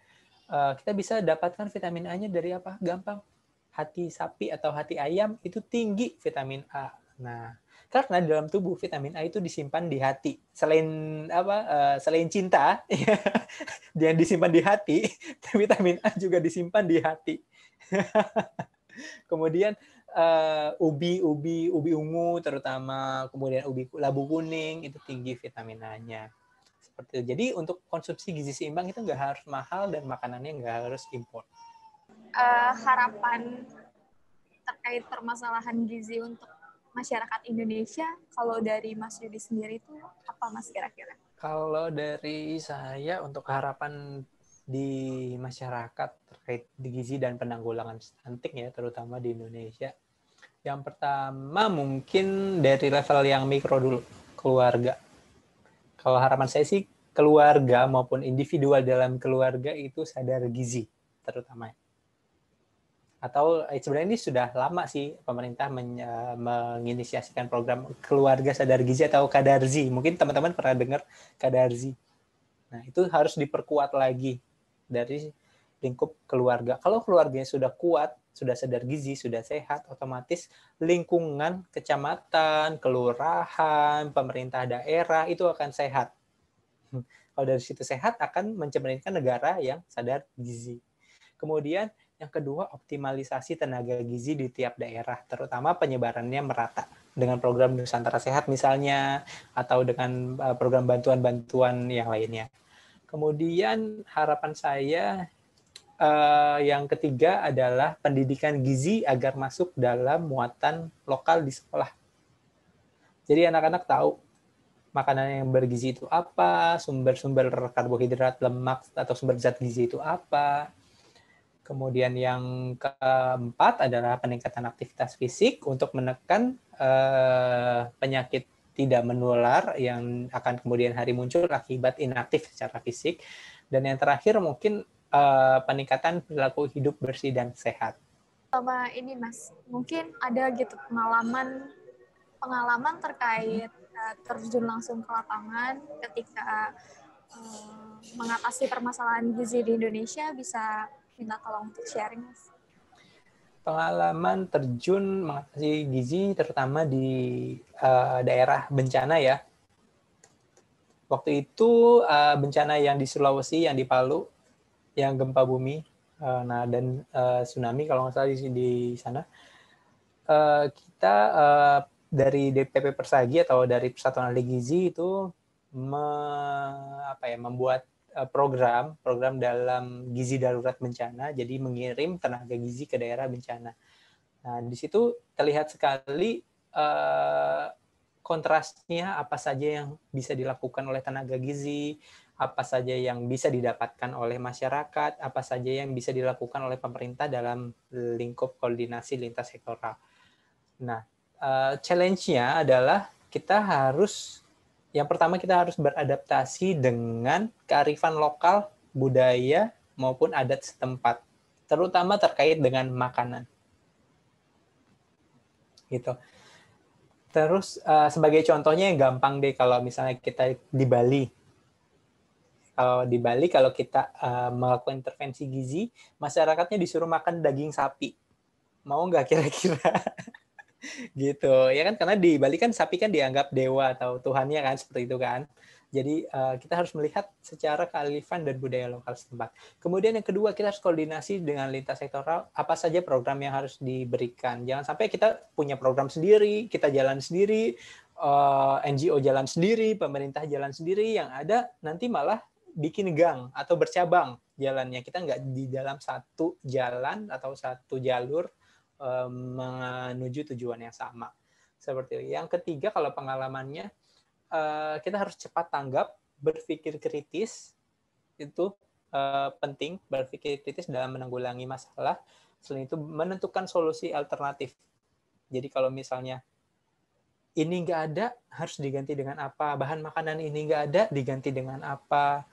Kita bisa dapatkan vitamin A-nya dari apa? Gampang. Hati sapi atau hati ayam itu tinggi vitamin A. Nah, karena dalam tubuh vitamin A itu disimpan di hati. Selain cinta, yang disimpan di hati, vitamin A juga disimpan di hati. Kemudian ubi ungu terutama, kemudian ubi labu kuning itu tinggi vitamin A-nya. Seperti itu. Jadi untuk konsumsi gizi seimbang itu nggak harus mahal dan makanannya nggak harus impor. Harapan terkait permasalahan gizi untuk masyarakat Indonesia, kalau dari Mas Yudi sendiri itu apa Mas kira-kira? Kalau dari saya untuk harapan di masyarakat terkait gizi dan penanggulangan stunting ya, terutama di Indonesia. Yang pertama mungkin dari level yang mikro dulu, keluarga. Kalau harapan saya sih keluarga maupun individual dalam keluarga itu sadar gizi terutama. Atau sebenarnya ini sudah lama sih pemerintah menginisiasikan program keluarga sadar gizi atau Kadarzi. Mungkin teman-teman pernah dengar Kadarzi. Nah, itu harus diperkuat lagi dari lingkup keluarga. Kalau keluarganya sudah kuat, sudah sadar gizi, sudah sehat, otomatis lingkungan kecamatan, kelurahan, pemerintah daerah itu akan sehat. Kalau dari situ sehat, akan mencerminkan negara yang sadar gizi. Kemudian yang kedua, optimalisasi tenaga gizi di tiap daerah, terutama penyebarannya merata dengan program Nusantara Sehat misalnya, atau dengan program bantuan-bantuan yang lainnya. Kemudian harapan saya yang ketiga adalah pendidikan gizi agar masuk dalam muatan lokal di sekolah. Jadi anak-anak tahu makanan yang bergizi itu apa, sumber-sumber karbohidrat, lemak, atau sumber zat gizi itu apa. Kemudian yang keempat adalah peningkatan aktivitas fisik untuk menekan penyakit tidak menular yang akan kemudian hari muncul akibat inaktif secara fisik. Dan yang terakhir mungkin peningkatan perilaku hidup bersih dan sehat. Sama ini Mas, mungkin ada gitu pengalaman terkait terjun langsung ke lapangan ketika mengatasi permasalahan gizi di Indonesia, bisa minta tolong untuk sharing Mas. Pengalaman terjun mengatasi gizi terutama di daerah bencana ya. Waktu itu bencana yang di Sulawesi, yang di Palu, yang gempa bumi, dan tsunami kalau nggak salah di sana. Kita dari DPP Persagi atau dari Persatuan Ahli Gizi itu membuat program dalam gizi darurat bencana, jadi mengirim tenaga gizi ke daerah bencana. Nah, di situ terlihat sekali kontrasnya apa saja yang bisa dilakukan oleh tenaga gizi, apa saja yang bisa didapatkan oleh masyarakat, apa saja yang bisa dilakukan oleh pemerintah dalam lingkup koordinasi lintas sektoral. Nah, challenge-nya adalah yang pertama kita harus beradaptasi dengan kearifan lokal, budaya, maupun adat setempat, terutama terkait dengan makanan. Gitu. Terus sebagai contohnya yang gampang deh, kalau misalnya kita di Bali. Kalau kita melakukan intervensi gizi, masyarakatnya disuruh makan daging sapi. Mau nggak kira-kira? Gitu ya kan, karena di Bali kan sapi kan dianggap dewa atau tuhannya kan, seperti itu kan. Jadi kita harus melihat secara kearifan dan budaya lokal setempat. Kemudian yang kedua, kita harus koordinasi dengan lintas sektoral, apa saja program yang harus diberikan. Jangan sampai kita punya program sendiri, kita jalan sendiri, NGO jalan sendiri, pemerintah jalan sendiri, yang ada nanti malah bikin gang atau bercabang jalannya. Kita nggak di dalam satu jalan atau satu jalur menuju tujuan yang sama. Seperti itu. Yang ketiga, kalau pengalamannya, kita harus cepat tanggap, berpikir kritis, itu penting, berpikir kritis dalam menanggulangi masalah. Selain itu, menentukan solusi alternatif. Jadi kalau misalnya ini nggak ada, harus diganti dengan apa? Bahan makanan ini nggak ada, diganti dengan apa?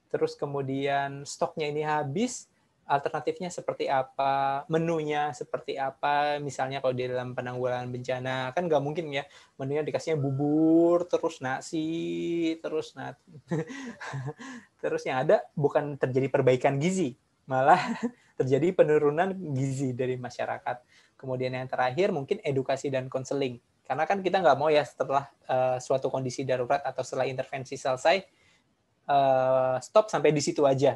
Terus kemudian stoknya ini habis, alternatifnya seperti apa, menunya seperti apa. Misalnya kalau di dalam penanggulangan bencana kan nggak mungkin ya menunya dikasihnya bubur terus nasi terus terus yang ada bukan terjadi perbaikan gizi, malah terjadi penurunan gizi dari masyarakat. Kemudian yang terakhir mungkin edukasi dan konseling, karena kan kita nggak mau ya setelah suatu kondisi darurat atau setelah intervensi selesai stop sampai di situ aja.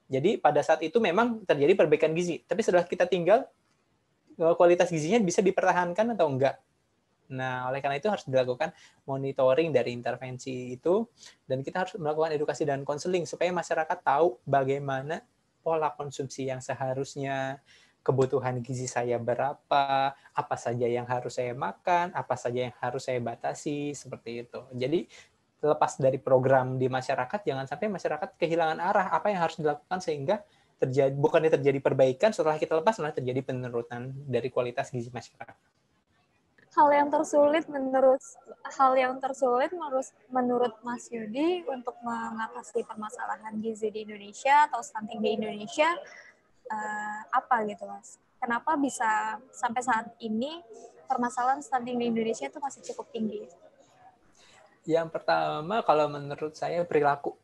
Jadi pada saat itu memang terjadi perbaikan gizi, tapi setelah kita tinggal, kualitas gizinya bisa dipertahankan atau enggak. Nah, oleh karena itu harus dilakukan monitoring dari intervensi itu, dan kita harus melakukan edukasi dan konseling supaya masyarakat tahu bagaimana pola konsumsi yang seharusnya, kebutuhan gizi saya berapa, apa saja yang harus saya makan, apa saja yang harus saya batasi, seperti itu. Jadi lepas dari program di masyarakat, jangan sampai masyarakat kehilangan arah apa yang harus dilakukan sehingga bukannya terjadi perbaikan, setelah kita lepas malah terjadi penurunan dari kualitas gizi masyarakat. Hal yang tersulit menurut Mas Yudi untuk mengatasi permasalahan gizi di Indonesia atau stunting di Indonesia apa gitu Mas? Kenapa bisa sampai saat ini permasalahan stunting di Indonesia itu masih cukup tinggi? Yang pertama, kalau menurut saya perilaku.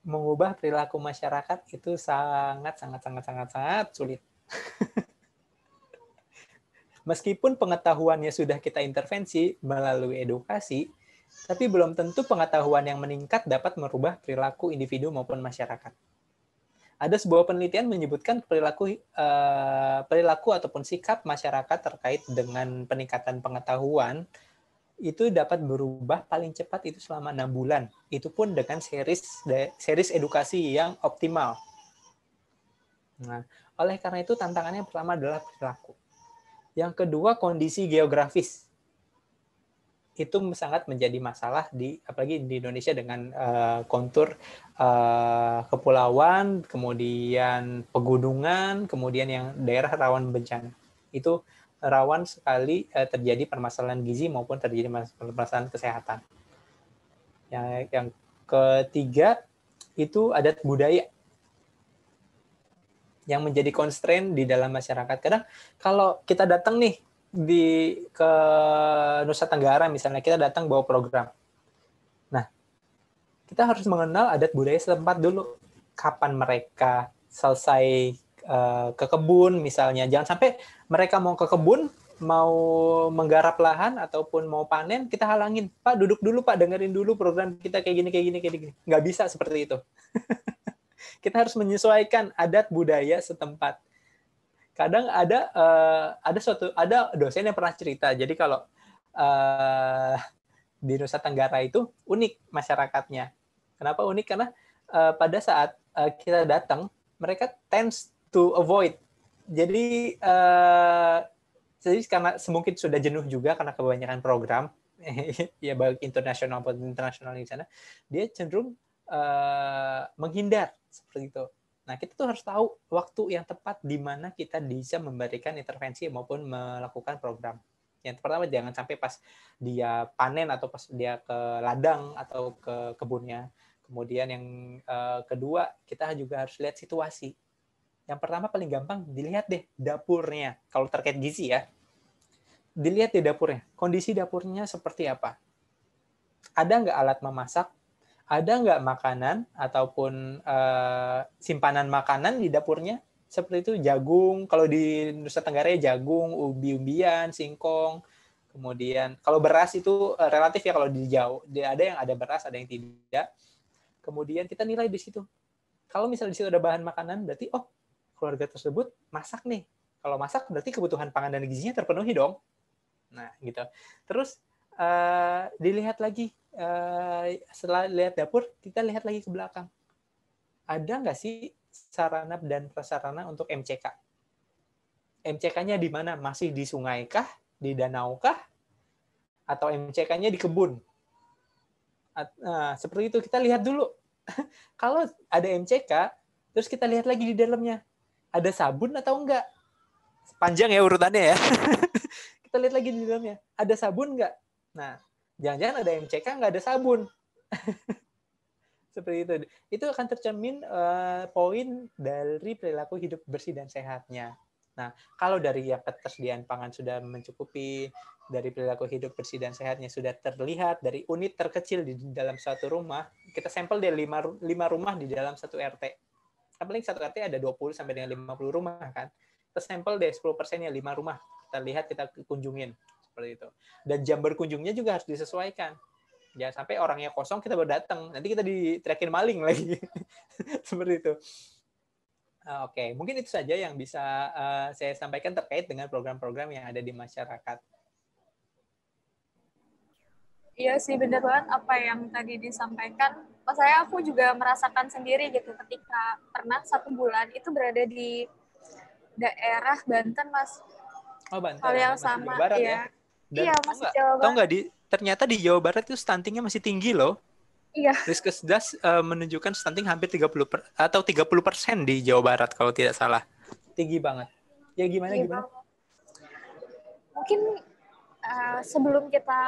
Mengubah perilaku masyarakat itu sangat sulit. Meskipun pengetahuannya sudah kita intervensi melalui edukasi, tapi belum tentu pengetahuan yang meningkat dapat merubah perilaku individu maupun masyarakat. Ada sebuah penelitian menyebutkan perilaku ataupun sikap masyarakat terkait dengan peningkatan pengetahuan itu dapat berubah paling cepat itu selama 6 bulan. Itu pun dengan series edukasi yang optimal. Nah, oleh karena itu tantangannya pertama adalah perilaku. Yang kedua, kondisi geografis. Itu sangat menjadi masalah apalagi di Indonesia dengan kontur kepulauan, kemudian pegunungan, kemudian yang daerah rawan bencana. Itu rawan sekali terjadi permasalahan gizi maupun terjadi permasalahan kesehatan. Yang ketiga itu adat budaya yang menjadi constraint di dalam masyarakat. Kadang kalau kita datang nih ke Nusa Tenggara misalnya, kita datang bawa program. Nah, kita harus mengenal adat budaya setempat dulu. Kapan mereka selesai ke kebun misalnya. Jangan sampai mereka mau ke kebun, mau menggarap lahan ataupun mau panen, kita halangin. Pak, duduk dulu Pak, dengerin dulu program kita kayak gini. Nggak bisa seperti itu. Kita harus menyesuaikan adat budaya setempat. Kadang ada dosen yang pernah cerita. Jadi kalau di Nusa Tenggara itu unik masyarakatnya. Kenapa unik? Karena pada saat kita datang, mereka tends to avoid. Jadi karena mungkin sudah jenuh juga karena kebanyakan program, ya baik internasional maupun internasional di sana, dia cenderung menghindar seperti itu. Nah, kita tuh harus tahu waktu yang tepat di mana kita bisa memberikan intervensi maupun melakukan program. Yang pertama, jangan sampai pas dia panen atau pas dia ke ladang atau ke kebunnya. Kemudian yang kedua, kita juga harus lihat situasi. Yang pertama paling gampang, dilihat deh dapurnya. Kalau terkait gizi ya, dilihat deh dapurnya. Kondisi dapurnya seperti apa? Ada nggak alat memasak? Ada nggak makanan ataupun simpanan makanan di dapurnya? Seperti itu, jagung. Kalau di Nusa Tenggara ya jagung, umbi-umbian, singkong. Kemudian kalau beras itu relatif ya, kalau di Jawa. Ada yang ada beras, ada yang tidak. Kemudian kita nilai di situ. Kalau misalnya di situ ada bahan makanan, berarti keluarga tersebut masak nih. Kalau masak berarti kebutuhan pangan dan gizinya terpenuhi dong. Nah, gitu. Terus dilihat lagi. Setelah lihat dapur, kita lihat lagi ke belakang. Ada nggak sih sarana dan prasarana untuk MCK? MCK-nya di mana? Masih di sungai kah? Di danau kah? Atau MCK-nya di kebun? Nah, seperti itu, kita lihat dulu. Kalau ada MCK, terus kita lihat lagi di dalamnya. Ada sabun atau enggak? Panjang ya urutannya ya. Kita lihat lagi di dalamnya. Ada sabun enggak? Nah, jangan-jangan ada MCK nggak ada sabun. Seperti itu. Itu akan tercermin poin dari perilaku hidup bersih dan sehatnya. Nah, kalau dari yang ketersediaan pangan sudah mencukupi, dari perilaku hidup bersih dan sehatnya sudah terlihat, dari unit terkecil di dalam satu rumah, kita sampel deh 5 rumah di dalam satu RT. Kan paling satu RT ada 20 sampai dengan 50 rumah kan. Kita sampel deh 10%-nya 5 rumah. Kita lihat, kita kunjungin. Seperti itu. Dan jam berkunjungnya juga harus disesuaikan. Jangan sampai orangnya kosong kita baru datang, nanti kita diterakin maling lagi. Seperti itu. Oke, mungkin itu saja yang bisa saya sampaikan terkait dengan program-program yang ada di masyarakat. Iya sih, benar banget apa yang tadi disampaikan. Pas aku juga merasakan sendiri gitu ketika pernah 1 bulan itu berada di daerah Banten, Mas. Oh, Banten. Hal yang masih sama, Jawa Barat ya. Dan iya, masih Jawa Barat. Tahu nggak, ternyata di Jawa Barat itu stuntingnya masih tinggi loh. Iya. Riskesdas menunjukkan stunting hampir 30% di Jawa Barat kalau tidak salah. Tinggi banget. Ya gimana? Mungkin sebelum kita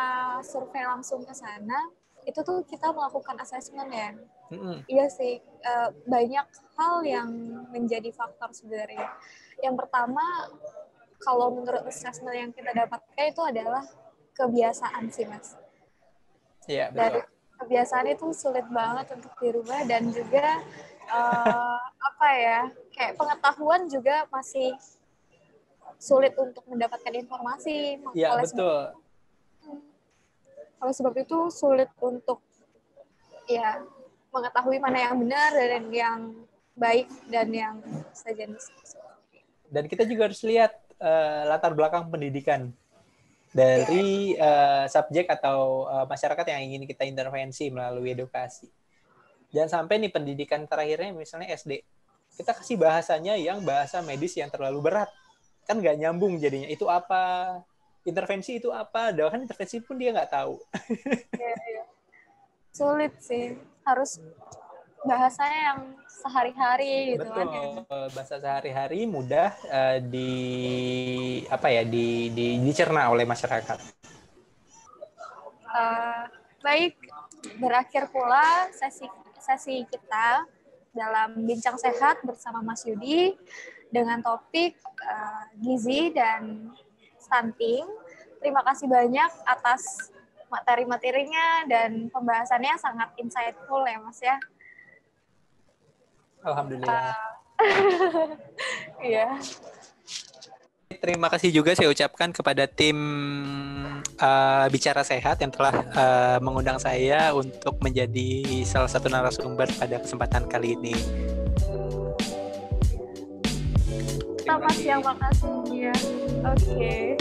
survei langsung ke sana, itu tuh kita melakukan asesmen ya. Iya sih, banyak hal yang menjadi faktor sebenarnya. Yang pertama, kalau menurut asesmen yang kita dapatkan itu adalah kebiasaan sih, Mas. Iya, betul. Dari kebiasaan itu sulit banget untuk dirubah, dan juga kayak pengetahuan juga masih sulit untuk mendapatkan informasi. Iya, betul. Oleh sebab itu sulit untuk mengetahui mana yang benar dan yang baik dan yang sejenis. Dan kita juga harus lihat latar belakang pendidikan dari subjek atau masyarakat yang ingin kita intervensi melalui edukasi. Jangan sampai nih pendidikan terakhirnya misalnya SD, kita kasih bahasanya yang bahasa medis yang terlalu berat. Kan nggak nyambung jadinya. Itu apa? Intervensi itu apa? Bahkan intervensi pun dia nggak tahu. Sulit sih. Harus bahasanya yang sehari-hari gitu kan. Betul, bahasa sehari-hari mudah dicerna oleh masyarakat. Baik, berakhir pula sesi kita dalam Bincang Sehat bersama Mas Yudi dengan topik gizi dan stunting. Terima kasih banyak atas materi-materinya dan pembahasannya sangat insightful ya Mas ya. Alhamdulillah. Iya. Terima kasih juga saya ucapkan kepada tim Bicara Sehat yang telah mengundang saya untuk menjadi salah satu narasumber pada kesempatan kali ini. Selamat siang, makasih ya. Oke.